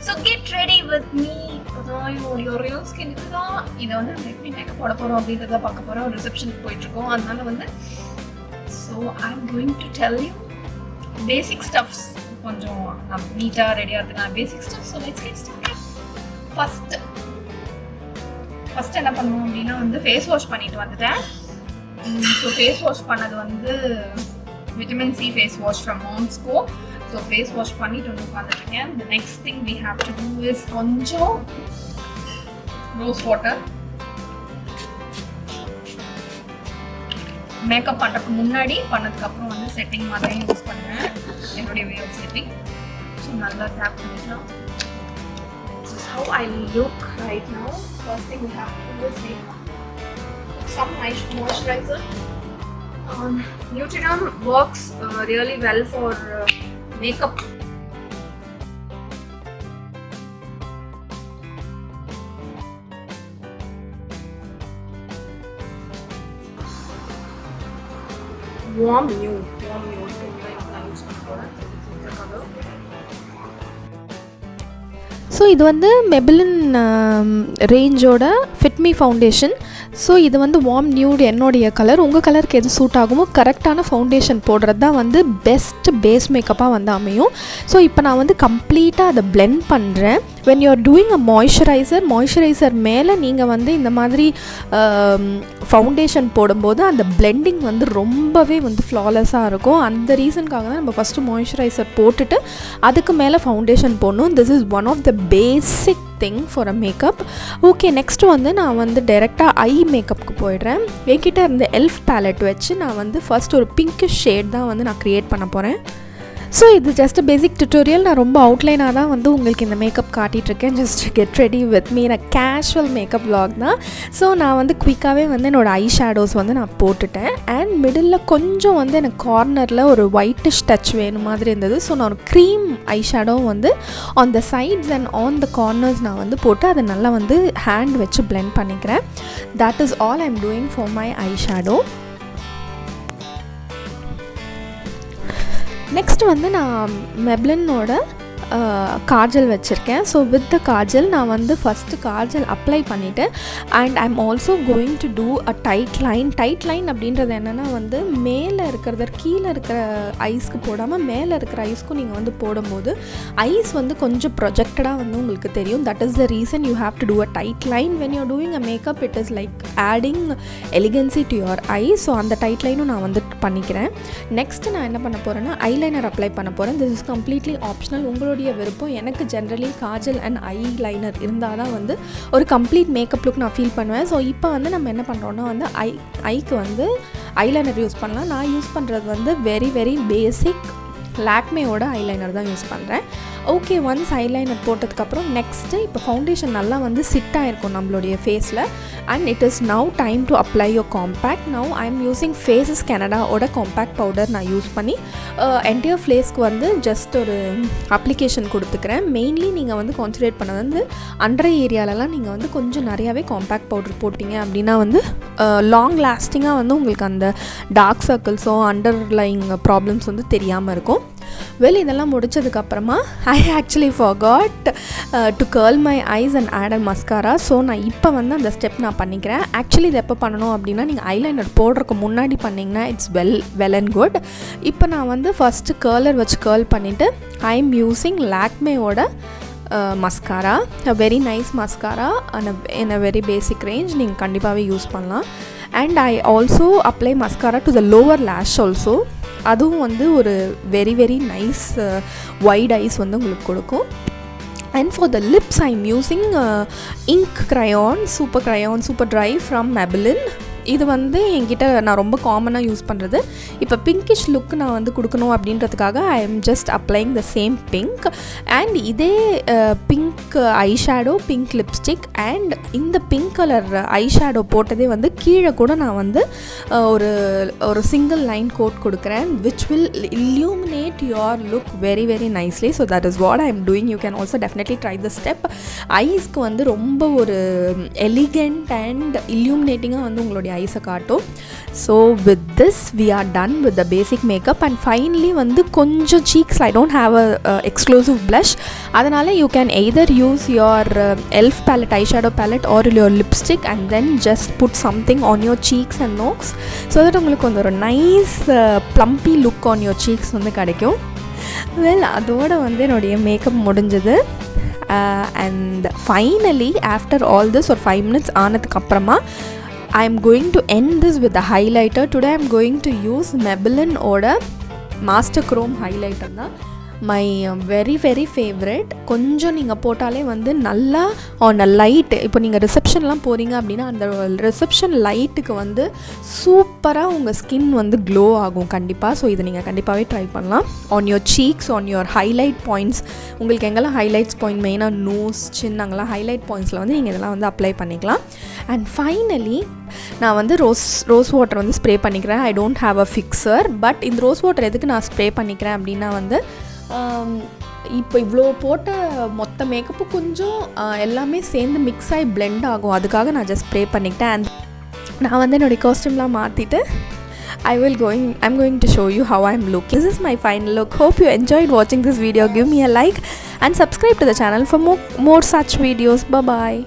So get ready with me. Your real skin இதுதான். இதை வந்து எப்படி மேக்கப் போட போகிறோம் அப்படின்றத பார்க்க போகிறோம். ரிசப்ஷனுக்கு போயிட்டுருக்கோம். அதனால வந்து so I'm going to tell you basic stuffs. கொஞ்சம் நம்ம நீட்டாக ரெடியாக இருக்குங்க basic stuff. So let's get started. First என்ன பண்ணுவோம் அப்படின்னா வந்து ஃபேஸ் வாஷ் பண்ணிட்டு வந்துட்டேன். ஸோ ஃபேஸ் வாஷ் பண்ணது வந்து vitamin C face wash from மாம்ஸ்கோ. ஸோ ஃபேஸ் வாஷ் பண்ணிட்டு வந்து உட்காந்துருக்கேன். The next thing we have to do is கொஞ்சம் ரோஸ் வாட்டர். மேக்கப் பண்ணுறதுக்கு முன்னாடி பண்ணதுக்கப்புறம் வந்து செட்டிங் மாதிரி யூஸ் பண்ணுவேன். என்னுடைய வே ஆஃப் செட்டிங். ஸோ நல்லா டேப் பண்ணிக்கலாம். This is how I look right now. First thing we have to do is make some nice moisturizer. Nutrition works really well for makeup. Warm nude use பண்ணுறேன். So இது வந்து Maybelline ரேஞ்சோட Fit Me foundation. So இது வந்து warm nude என்னுடைய colour. உங்கள் கலருக்கு எது suit ஆகுமோ கரெக்டான ஃபவுண்டேஷன் போடுறது தான் வந்து பெஸ்ட் பேஸ் மேக்கப்பாக வந்து அமையும். ஸோ இப்போ நான் வந்து கம்ப்ளீட்டாக அதை பிளெண்ட் பண்ணுறேன். when you are doing a moisturizer மேலே நீங்கள் வந்து இந்த மாதிரி ஃபவுண்டேஷன் போடும்போது அந்த பிளெண்டிங் வந்து ரொம்பவே வந்து ஃப்ளாலெஸ்ஸாக இருக்கும். அந்த ரீசனுக்காக தான் நம்ம ஃபஸ்ட்டு மாய்ஸ்சரைசர் போட்டுட்டு அதுக்கு மேலே ஃபவுண்டேஷன் போடணும். This is one of the basic thing for a makeup. Okay, next வந்து நான் வந்து டைரெக்டாக ஐ மேக்கப்புக்கு போயிடுறேன். என்கிட்ட இருந்த எல்ஃப் பேலட் வச்சு நான் வந்து ஃபர்ஸ்ட் ஒரு பிங்க்கிஷ் ஷேட் தான் வந்து நான் க்ரியேட் பண்ண போகிறேன். ஸோ இது ஜஸ்ட் பேசிக் டியூட்டோரியல். நான் ரொம்ப அவுட்லைனாக தான் வந்து உங்களுக்கு இந்த மேக்கப் காட்டிகிட்ருக்கேன். Just get ready with me. நான் கேஷுவல் மேக்கப் விலாக் தான். ஸோ நான் வந்து குயிக்காகவே வந்து என்னோடய ஐ ஷேடோஸ் வந்து நான் போட்டுட்டேன். அண்ட் மிடில் கொஞ்சம் வந்து எனக்கு கார்னரில் ஒரு ஒயிட்டிஷ் டச் வேணும் மாதிரி இருந்தது. ஸோ நான் ஒரு க்ரீம் ஐ ஷேடோவும் வந்து on the sides and on the corners நான் வந்து போட்டு அதை நல்லா வந்து ஹேண்ட் வச்சு பிளெண்ட் பண்ணிக்கிறேன். That is all I am doing for my eye shadow. Next வந்து நான் மெப்ளினோட காஜல் வச்சுருக்கேன். ஸோ வித் த காஜல் நான் வந்து ஃபஸ்ட்டு காஜல் அப்ளை பண்ணிவிட்டு and I am also going to do a tight line அப்படின்றது என்னென்னா வந்து மேலே இருக்கிறத கீழே இருக்கிற ஐஸ்க்கு போடாமல் மேலே இருக்கிற ஐஸ்க்கும் நீங்கள் வந்து போடும்போது ஐஸ் வந்து கொஞ்சம் ப்ரொஜெக்டடாக வந்து உங்களுக்கு தெரியும். That is the reason you have to do a tight line when your doing a makeup. It is like adding elegancy to your eye. So அந்த டைட் லைனும் நான் வந்து பண்ணிக்கிறேன். நெக்ஸ்ட்டு நான் என்ன பண்ண போகிறேன்னா ஐலைனர் அப்ளை பண்ண போகிறேன். திஸ் இஸ் கம்ப்ளீட்லி ஆப்ஷனல், உங்களுடைய விருப்பம். எனக்கு generally Kajal and eye liner இருந்தால் தான் வந்து ஒரு கம்ப்ளீட் மேக்கப் லுக் நான் ஃபீல் பண்ணுவேன். ஸோ இப்போ வந்து நம்ம என்ன பண்ணுறோன்னா வந்து ஐக்கு வந்து ஐலைனர் யூஸ் பண்ணலாம். நான் யூஸ் பண்ணுறது வந்து வெரி வெரி பேசிக் லாக்மேயோட ஐலைனர் தான் யூஸ் பண்ணுறேன். ஓகே, ஒன்ஸ் ஐலைனர் போட்டதுக்கப்புறம் நெக்ஸ்ட்டு இப்போ ஃபவுண்டேஷன் நல்லா வந்து சிட் ஆகிருக்கும் நம்மளுடைய ஃபேஸில். And it is now time to apply your compact. Now I am using Faces கனடாவோட காம்பேக்ட் பவுடர் நான் யூஸ் பண்ணி என்டையர் ஃபேஸ்க்கு வந்து ஜஸ்ட் ஒரு அப்ளிகேஷன் கொடுத்துக்கிறேன். மெயின்லி நீங்கள் வந்து கான்சன்ட்ரேட் பண்ணது வந்து அண்டர் ஏரியாலலாம் நீங்கள் வந்து கொஞ்சம் நிறையாவே காம்பேக்ட் பவுடர் போட்டிங்க அப்படின்னா வந்து லாங் லாஸ்டிங்காக வந்து உங்களுக்கு அந்த டார்க் சர்க்கிள்ஸோ அண்டர்லைங் ப்ராப்ளம்ஸ் வந்து தெரியாமல் இருக்கும். வெல், இதெல்லாம் முடிச்சதுக்கப்புறமா I actually forgot to curl my eyes and add a mascara. So நான் இப்போ வந்து அந்த ஸ்டெப் நான் பண்ணிக்கிறேன். ஆக்சுவலி இது எப்போ பண்ணணும் அப்படின்னா நீங்கள் ஐலைனர் போடுறதுக்கு முன்னாடி பண்ணிங்கன்னா இட்ஸ் வெல் அண்ட் குட். இப்போ நான் வந்து ஃபஸ்ட்டு கர்லர் வச்சு கர்ல் பண்ணிவிட்டு ஐ எம் யூஸிங் லாக்மேயோட mascara. Very nice mascara in a very basic range. நீங்கள் கண்டிப்பாகவே யூஸ் பண்ணலாம். And I also apply mascara to the lower lash also. அதுவும் வந்து ஒரு very very nice wide eyes வந்து உங்களுக்கு கொடுக்கும். And for the lips I am using ink crayon, super dry from Makkale. இது வந்து என்கிட்ட நான் ரொம்ப காமனாக யூஸ் பண்ணுறது. இப்போ பிங்கிஷ் லுக் நான் வந்து கொடுக்கணும் அப்படின்றதுக்காக I am just applying the same pink. And இதே pink eye shadow, pink lipstick and இந்த பிங்க் கலர் ஐ ஷேடோ போட்டதே வந்து கீழே கூட நான் வந்து ஒரு சிங்கிள் லைன் கோட் கொடுக்குறேன் which will illuminate your look very very nicely. So that is what I am doing. You can also definitely try the step. ஐஸ்க்கு வந்து ரொம்ப ஒரு எலிகண்ட் அண்ட் illuminating-ஆக வந்து உங்களுடைய ஐஸை காட்டும். So with this we are done with the basic makeup. And finally வந்து கொஞ்சம் cheeks I don't have a exclusive blush, அதனால் you can either use your elf palette eyeshadow palette or your lipstick and then just put something on your cheeks and nose. So that உங்களுக்கு வந்து ஒரு nice plumpy look on your cheeks வந்து கிடைக்கும். Well அதோடு வந்து என்னுடைய makeup முடிஞ்சது. And finally after all this ஒரு 5 minutes ஆனதுக்கப்புறமா I am going to end this with a highlighter. Today I am going to use Maybelline ஓட Master Chrome highlighter தான். My very very favourite. கொஞ்சம் நீங்கள் போட்டாலே வந்து நல்லா ஆன் அ லைட்டு, இப்போ நீங்கள் ரிசப்ஷன்லாம் போகிறீங்க அப்படின்னா அந்த ரிசப்ஷன் லைட்டுக்கு வந்து சூப்பராக உங்கள் ஸ்கின் வந்து க்ளோ ஆகும் கண்டிப்பாக. ஸோ இதை நீங்கள் கண்டிப்பாகவே ட்ரை பண்ணலாம். On your cheeks, on your highlight points, உங்களுக்கு எங்கெல்லாம் ஹைலைட்ஸ் பாயிண்ட் மெயினாக நோஸ், சின், அங்கெல்லாம் ஹைலைட் பாயிண்ட்ஸில் வந்து நீங்கள் இதெல்லாம் வந்து அப்ளை பண்ணிக்கலாம். அண்ட் ஃபைனலி நான் வந்து ரோஸ் வாட்டர் வந்து ஸ்ப்ரே பண்ணிக்கிறேன். ஐ don't have a fixer, but இந்த ரோஸ் வாட்டர் எதுக்கு நான் ஸ்ப்ரே பண்ணிக்கிறேன் அப்படின்னா வந்து இப்போ இவ்வளோ போட்ட மொத்த மேக்கப்பு கொஞ்சம் எல்லாமே சேர்ந்து மிக்ஸ் ஆகி பிளெண்ட் ஆகும், அதுக்காக நான் ஜஸ்ட் ஸ்ப்ரே பண்ணிக்கிட்டேன். அண்ட் நான் வந்து என்னுடைய காஸ்டியூம்லாம் மாற்றிட்டு I'm going to show you how I'm looking. This is my final look. Hope you enjoyed watching this video. Give me a like and subscribe to the channel for more such videos. Bye bye.